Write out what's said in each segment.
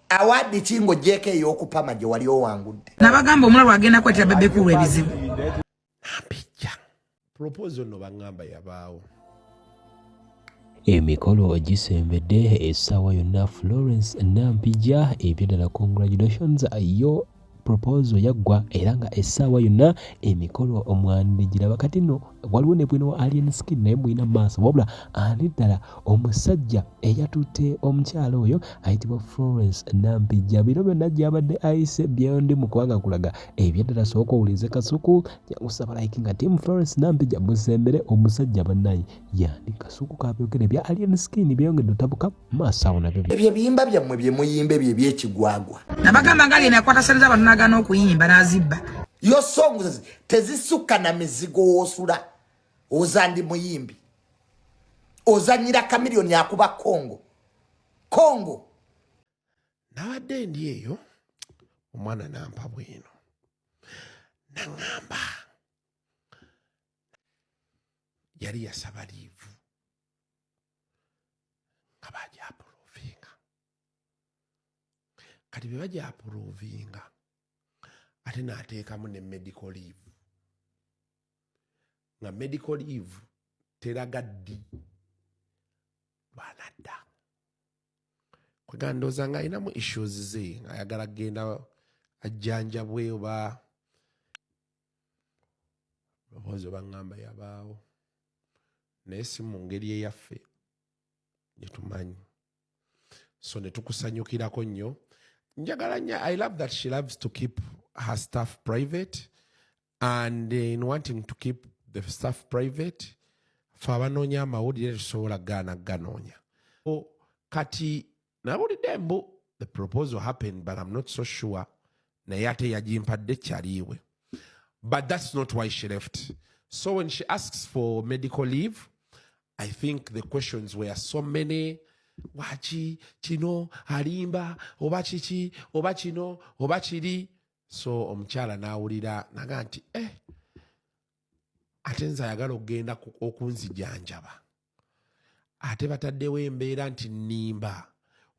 awadi chingo JK yokupama je wali owangudde nabagamba omulalo agenda kwetera Bebe Cool ebizibu Nampijja proposal no bangamba yabaawo emikolo gisembedde essaawa yonna Florence Nampijja ebyedala congratulations yo proposal yaggwa era nga essaawa yonna emikolo omwandi giraba kati nno waliwo ne bwino Alien Skin naye mwina maaso wabula ani ddala omusajja eyatutte omukyalo oyo ayitibwa Florence Nampijja bino byonna gyabadde ayise byondi mu kubanga nkulaga ebyeddala sooka owulize kasuku kusaba like nga Team Florence Nampijja musembere omusajja bannaye yani kasuku kabyogere bya Alien Skin byongedde otabuka maaso awo nabyo ebyo biyimba byammwe bye muyimbe bye byekigwagwa nabagamba ngali nakwata sente z'abantu n'agaana okuyimba n'azibba yo songs tezisuka na mizigo wosula ozandi muyimbi ozanyira kamilioni akuba Kongo nawadde ndi eyo omwana nampa bwino nangamba yali yasaba liivu nga bajapuluvinga kati bwe bajapuluvinga ate naateekamu ne medical leave nga medical leave teraga ddi lwanadda kwega ndowooza nga alinamu issues ze ayagala kgenda ajjanjabwe oba loboozi baŋŋamba yabaawo naye si mu ngeri eyaffe gyetumanyi so ne tukusanyukirako nnyo njagala nnyo I love that she loves to keep her stuff private and in wanting to keep the stuff private fe abanoonya amawulire tusobola gaana ganoonya kati nawulidde mbu the proposal happened but I'm not so sure naye ate yagimpadde kyaliiwe but that's not why she left so when she asks for medical leave I think the questions were so many waki kino alimba oba kiki oba kino oba kiri so omukyala n'awulira naga nti ate nze ayagala okugenda okunzijanjaba ate bataddewo embeera nti nnimba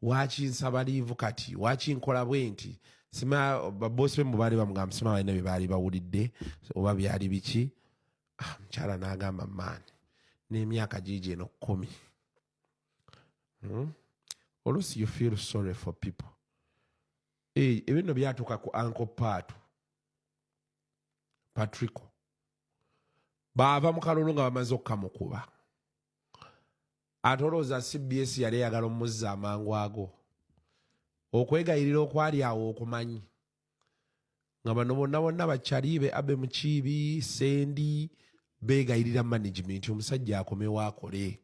waki nsaba liivu kati waki nkola bwe nti sima babosi be mubaali bamugamba sima balina bye baali bawulidde oba byali biki omukyala n'agamba maani n'emyaka giigi eno 10 oluusi you feel sorry for people ebino byatuuka ku Uncle Patrico baava mu kalulu nga bamaze okukamukuba ate olowooza CBS yali eyagala omuzza amangu ago okwegayirira okwali awo okumanyi nga bano bonna bakyaliibe Abe Mukiibi Sendi beegayirira management omusajja akomewo akole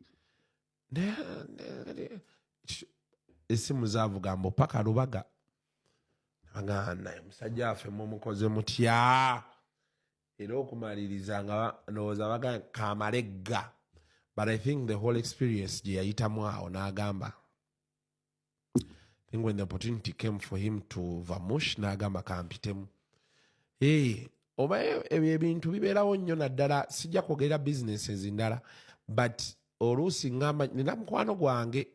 esimu zaavuga mbu paka Lubaga agana omusajja affe mumukoze mutya era okumaliriza nga ndowooza baga kamalegga but I think the whole experience gye yayitamu awo n'agamba I think when the opportunity came for him to vamush n'agamba kampitemu oba ebyo ebintu bibeerawo nnyo naddala sijja kwogerera businesses ndala but oluusi ngamba nina mukwano gwange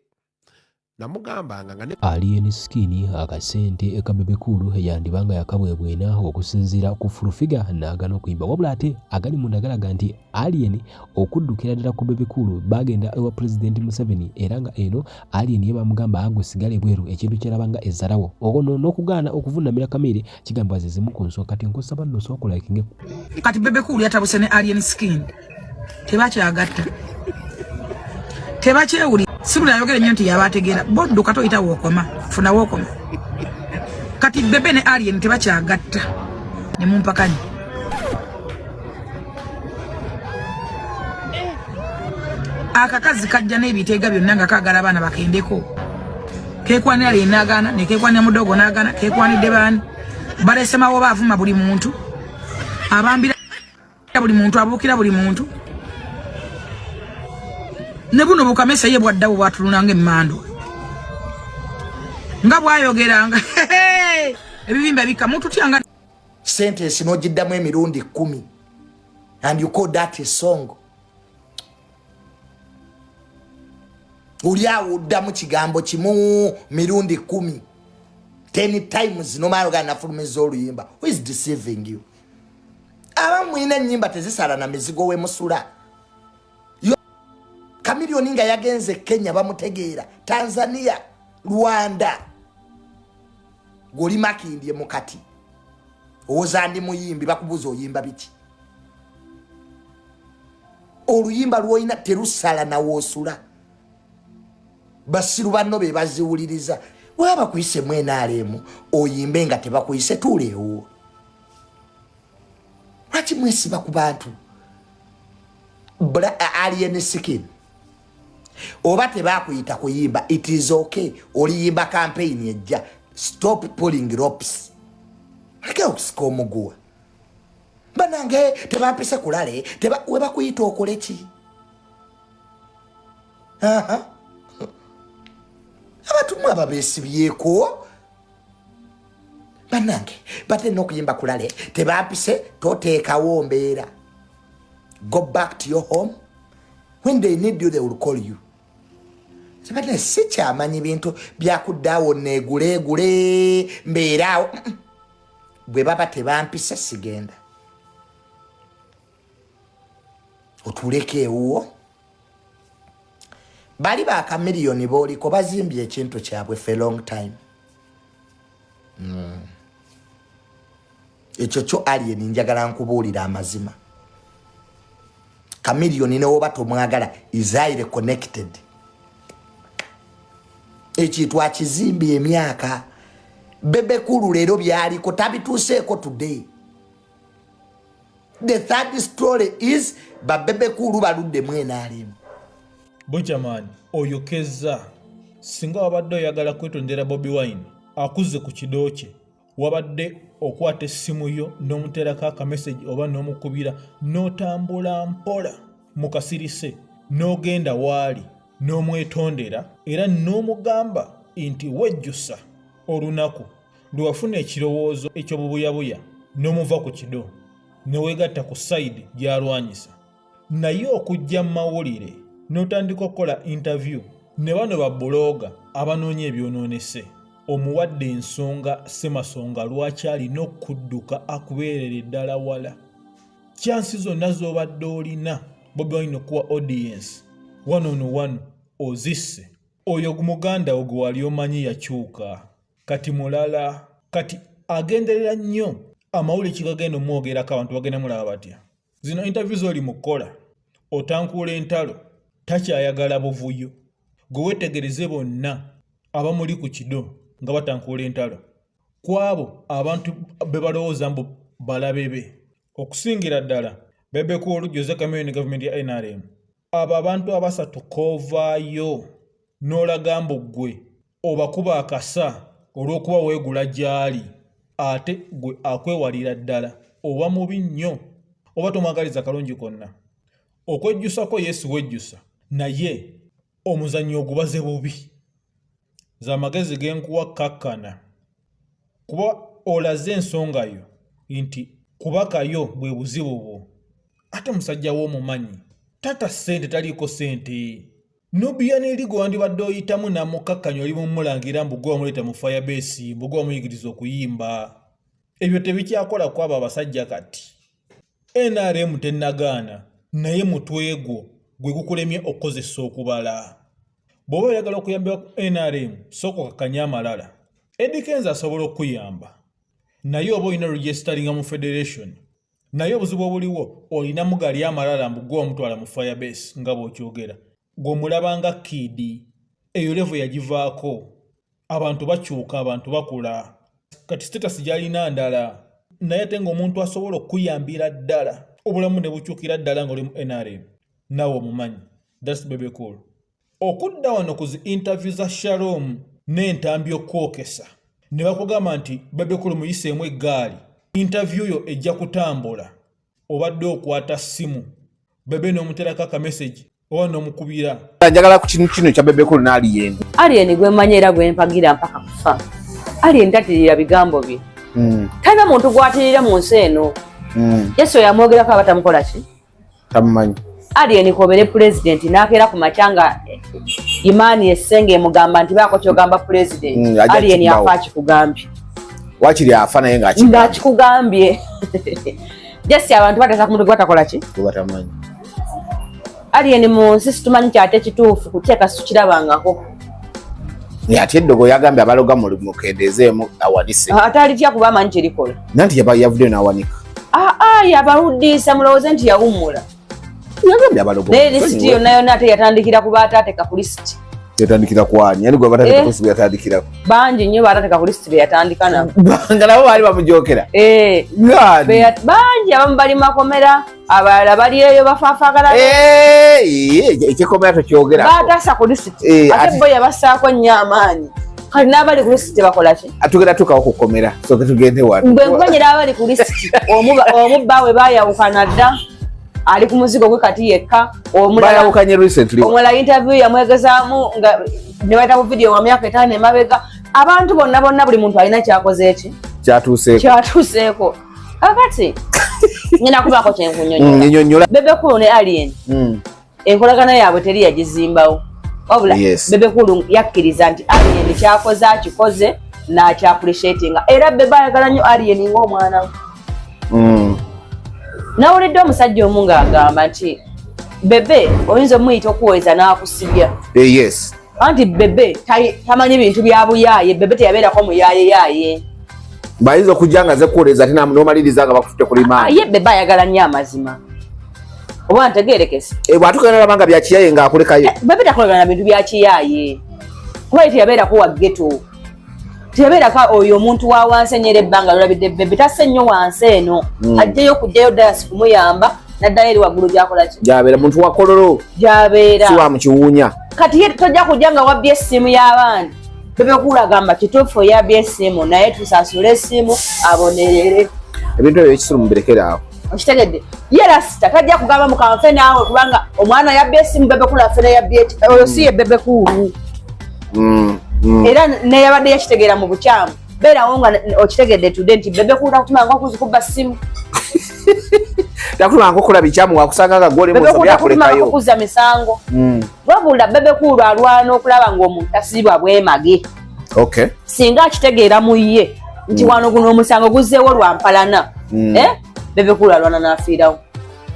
namugambanga nga Alien Skin akasente ka Bebe Cool yandibanga yakabwebwena okusinziira ku Fulufiga n'agaana okuyimba wabula ate agali mundagalaga nti Alien okuddukira ddala ku Bebe Cool bagenda ewa President Museveni era nga eno Alien ye bamugamba agwe sigale bweru ekintu kyerabanga ezalawo ono n'okugaana okuvunamira kamere kigamba azizimu ku nsonga kati nkosaba nno sookola ikinge kati Bebe Cool yatabuse ne Alien Skin tebakyagatta tebakyewuli sibula yogere nnyo nti yabategeera boddu kato ita wokoma funa wokoma kati Bebe ne Alien tebakyagatta ne mumpakani akakazi kajja n'ebiteega byonna nga kaagala abaana bakendeko kekwanira linagana ne kekwanira mudogo nagana kekwanidde baani balesemawo baavuma buli muntu abambira buli muntu abuukira buli muntu ne buno bukamesa ye bwaddawo bwatulunanga emmando nga bwayogeranga ebibimba bika muntu tyanga sentence nogiddamu emirundi 10 and you call that a song uli awo oddamu kigambo kimu mirundi 10 10 times no matter gana fulumeza oluyimba. Who is deceiving you? Mwine nyimba tezisala na mizigo we musula. Chameleone nga yagenze Kenya bamutegeera, Tanzania, Rwanda. Goli makindye mukati. Ozandi muyimbi bakubuza oyimba biki. Oluyimba lwoyina terusala na wosula. Basiru banno be baziwuliriza. Waba kuyise mwena alemu oyimbe nga tebakuyise tulewo. Lwaki mwesiba ku bantu? Alien skin. Oba tebakuyita kuyimba, it is okay. Oliyimba campaign ejja. Stop pulling ropes. Leke okusika omuguwa. Banange tebampise kulale, weba kuyita okole ki? Abantu mwaba besibyeko. Banange bate nokuyimba kulale, tebampise toteekawo mbeera. Go back to your home. When they need you, they will call you. Sebane sicha amanyi bintu byakuddawo negule mbeeraawo. Bwe baba tebampise sigenda. Otuleke uwo. Bali ba Chameleone boliko bazimbye ekintu kyabwe for a long time. Ekyo kyo Alien njagala nkubuulira amazima. Chameleone ne oba tomwagala is highly connected. Ekintu akizimbye emyaka. Bebe kulu lero byaliko tabituuseeko today. The third story is babebe kulu baludde mwena alimu. Bunchaman oyokeza singa wabadde oyagala kwetondera Bobi Wine akuze ku kidooche wabadde okwata essimu yo n'omuterako akamessage oba n'omukubira n'otambula mpola mu kasirise n'ogenda waali n'omwetondera era n'omugamba nti wejjusa olunaku lwafuna ekirowoozo ekyobubuyabuya n'omuva ku kido neweegatta ku side gy'alwanyisa naye okujja mu mawulire n'otandika okukola interview ne bano babbulooga abanoonya ebyonoonese omuwadde ensonga semasonga lwaki alina okudduka akubeerera eddala wala kyansi zonna z'obadde olina Bobi Wine okuwa audience 1-on-1 ozisse oyo muganda wo gwe wali omanyi yakyuka kati mulala kati agenderera nnyo amawulire kigagenda omwogerako abantu bagenda mulaba batya zino interview z'oli mu kukola otankuula entalo takyayagala buvuyo gwe wetegereze bonna abamuli ku kido nga batankuula entalo kwabo abantu be balowooza mbu balabebe okusingira ddala Bebe Cool Jose Chameleone government ya NRM abo abantu abasatu kovaayo n'olaga mbu ggwe obakuba akasa olw'okuba weegula gy'ali ate gwe akwewalira ddala oba mubi nnyo oba tomwagaliza kalungi konna okwejjusako Yesu wejjusa naye omuzannyo ogubaze bubi z'amagezi genkuwa kakkana kuba olaze ensonga yo nti kubakayo bwe buzibu bwo ate musajja w'omumanyi tata ssente taliiko ssente nobiya n'erigo wandibadde oyitamu namukakkanya oli mumulangira mbu gwe wamuleeta mu firebase mbu gwe wamuyigiriza okuyimba ebyo tebikyakola kwabo abasajja kati NRM tennagaana naye mutwe gwo gwe gukulemye okukozesa okubala bw'oba oyagala okuyambibwa ku NRM sooka okakkanya amalala Eddie Kenzo asobola okuyamba naye oba olina registeringa mu federation naye obuzibu obuliwo olina mugali amalala mbu gwe wamutwala mu firebase nga bw'okyogera gw'omulabanga kidi eyo levo yagivaako abantu bakyuka abantu bakula kati status gy'alina ndala naye ate ng'omuntu asobola okuyambira ddala obulamu ne bukyukira ddala ng'oli mu NRM nawe omumanyi that's Bebe Cool okudda wano ku zi interview za Shalom n'entambi okwokesa ne bakugamba nti Bebe Cool muyiseemu eggaali interview yo ejja kutambula obadde okwata simu Bebe n'omuterako akamessage oba n'omukubira njagala ku kintu kino kya Bebe Cool n'Alien Alien gwe mmanyi era gwe mpagira mpaka kufa Alien tatirira bigambo bye tana muntu gwatirira mu nsi eno Yesu yamwogerako abatamukola ki tamumanyi Alien kobere president n'akeera ku machanga Imani Essenge mugamba nti bako kyogamba president Alien yafa kikugambye wakiri afa naye ngakikugambye just abantu batasa ku muntu gwatakola ki batamanyi Alien mu nsi situmanyi kyate kituufu kuteeka sikirabangako ate eddogo yagambye abaloga mukendezeemu awanise atali tya kuba amanyi kirikola nanti yavuddeyo n'awanika yabaluddiisa mulowooze nti yawummula yagambye abalogo naye lisiti yonna yonna ate yatandikira ku baatateeka ku lisiti yatandikira kwani yani gwe batateeka ku lisiti yatandikirako bangi nnyo baatateeka ku lisiti be yatandika nabo nga nabo baali bamujokera bangi abamu bali makomera abalala bali eyo bafaafaagala ekyekomera tokyogera baataasa ku lisiti ate bo yabassaako nnyo amaanyi kali n'abali ku lisiti bakola ki atugenda tukawo kukomera soke tugende wano bwe nkwanyira abali ku lisiti omubba we baayawukana dda ali ku muzigo gwe kati yekka bayawukanye recently omulala interview yamwegezaamu nga ne bayita ku video wa myaka 5 emabega abantu bonna buli muntu alina kyakoze eki kyatuuseeko akati ngenda kubaako kyenkunyonyola Bebe Cool ne Alien enkolagana yaabwe teri yagizimbawo wabula Bebe Cool yakkiriza nti Alien kyakoze akikoze n'akyaappreciatinga era Bebe ayagala nnyo Alien ng'omwana we nawulidde omusajja omu ng'agamba nti Bebe oyinza omuyita okuweza n'akusibya anti Bebe tamanyi bintu bya buyaaye Bebe teyabeerako muyaayeyaye bayinza okujja nga zekuuleza ate n'omaliriza nga bakututte ku limaani ye Bebe ayagala nnyo amazima oba ntegeerekese bw'atuuka nalaba nga bya kiyaaye ng'akulekayo Bebe takolagana bintu bya kiyaaye kuba ye teyabeerako wa ghetto teyabeerako oyo omuntu wa wansi enyera ebbanga lolabidde Bebe tasse nnyo wansi eno ajjayo okujjayo dayasi kumuyamba naddayo eri waggulu gyakola ki gyabeera muntu wa kololo gyabeera si wa mu kiwuunya kati ye tojja kujja nga wabbye essimu y'abaana Bebe Cool agamba kituufu yabbye essimu naye tusasule essimu abonerere ebintu ebyo ekisulu mubirekere awo okitegedde ye rasita tajja kugamba mukanfe naawe kubanga omwana yabbye essimu Bebe Cool afene yabbye oyo si ye Bebe Cool era neyabadde yakitegeera mu bukyamu beerawo nga okitegedde tudde nti Bebe Cool takutumanga okuzikuba ssimu takutumanga okola bikyamu wakusanga nga gwolemuzabyakulayo okuza misango wabula Bebe Cool alwana okulaba ng'omuntu tasibwa bwemage singa akitegeera mu ye nti wano guno omusango guzzeewo lwampalana Bebe Cool alwana n'afiirawo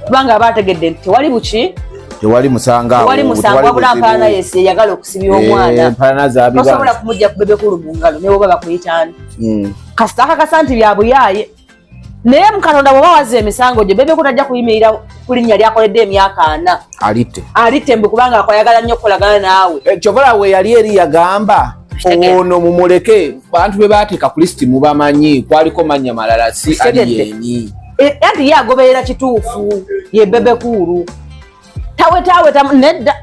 kubanga aba ategedde nti tewali buki tewali musango wabula mpalana yesi eyagala okusibya omwana tosobola kumujja ku Bebe Cool mu ngalo newe oba bakuyitaani kasita akakasa nti bya buyaaye naye mukatonda bw'oba wazza emisango gye Bebe Cool tajja kuyimirira ku linnya lyakoledde emyaka 4 alitte mbu kubanga akwayagala nnyo okukolagana naawe kyobola we yali eri yagamba ono mumuleke bantu be baateeka ku lisiti mubamanyi kwaliko mannya malala si Alien anti ye agoberera kituufu ye Bebe Cool tawe nedda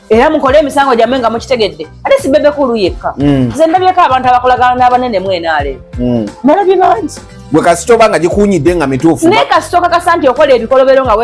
era mukole emisango gyammwe nga mukitegedde ate si Bebe Cool yekka nze ndabyeko abantu abakolagana n'abanene mwenaale nalabye bangi gwe kasita oba nga gikuunyidde nga mituufu naye kasita okakasa nti okola ebikolobero nga